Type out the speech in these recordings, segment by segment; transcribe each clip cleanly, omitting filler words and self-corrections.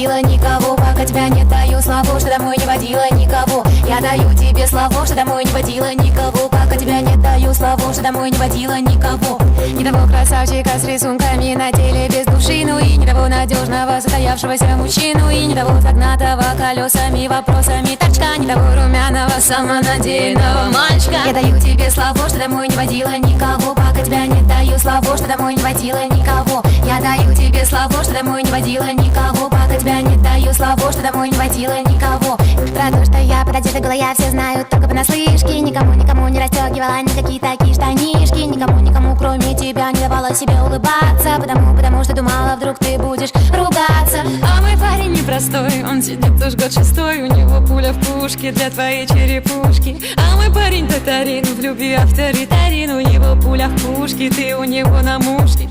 водила никого, пока тебя не даю слова, что домой не водила никого. Я даю тебе слова, что домой не водила никого, пока тебя не даю слова, что домой не водила никого. Не того красавчика с рисунками на теле без души, ну и не того надежного состоявшегося мужчину, и не того загнатого колесами, вопросами торчка, не того румяного самонадеянного мальчика. Я даю тебе слова, что домой не водила никого, пока тебя не даю слова, что домой не водила никого. Я даю тебе слова, что домой не водила никого, пока тебя не даю слова, что домой не водила никого. Про то, что я пододета была, я все знаю только понаслышке. Никому не расстегивала никакие такие штанишки. Никому, кроме тебя, не давала себе улыбаться, потому что думала, вдруг ты будешь ругаться. А мой парень непростой, он сидит уж год шестой, у него пуля в пушке для твоей черепушки. А мой парень татарин, в любви авторитарин, у него пуля в пушке, ты у него на мушке.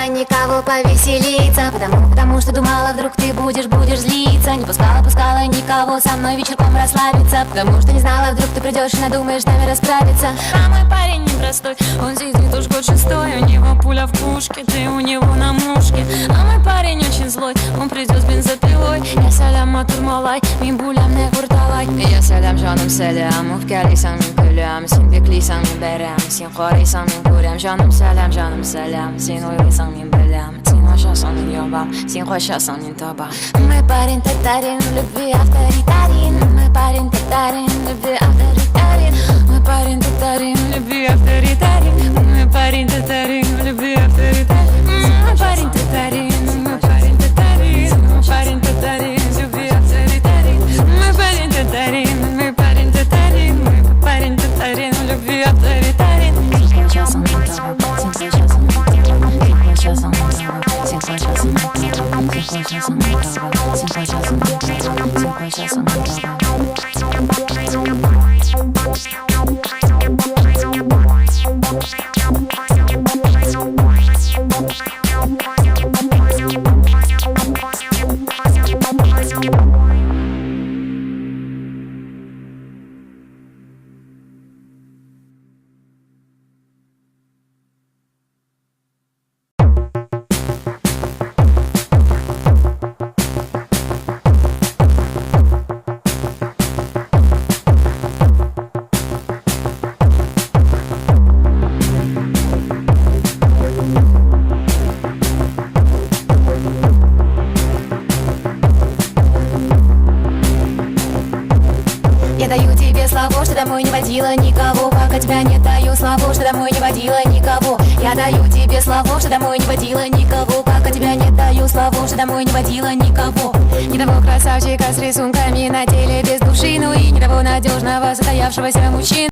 Никого повеселиться, потому что думала, вдруг ты будешь злиться. Не пускала никого со мной вечерком расслабиться, потому что не знала, вдруг ты придешь и надумаешь с нами расправиться. А мой парень непростой, он сидит уж год шестой, у него пуля в пушке, ты у него на мушке. А мой парень очень злой, он придет с бензопилой. Я сәлем атурмалай, мин булямны курталай. Я сәлем жаным сәлем, үпкәлисәң мин көләм, син биклисәң мин бәрәм, син карыйсаң мин күрәм. Жаным сәлем, син уйлыйсаң мин беләм, син ачасаң мин ябам, син качасаң мин табам. Мой парень татарин, в любви авторитарин. Мой парень татарин, в любви авторитарин. Мой парень татарин, в любви авторитарин. Мой парень татарин, в любви авторитарин. Мой парень татарин, мой парень татарин. Мой парень татарин, в любви авторитарин. Мой парень татарин, мой парень татарин. Мой парень татарин, в любви авторитарин. Я даю тебе слова, что домой не водила никого, пока тебя не даю слова, что домой не водила никого. Я даю тебе слова, что домой не водила никого, пока тебя не даю слова, что домой не водила никого. Не того красавчика с рисунками на теле без души, ну и не того надежного состоявшегося мужчины.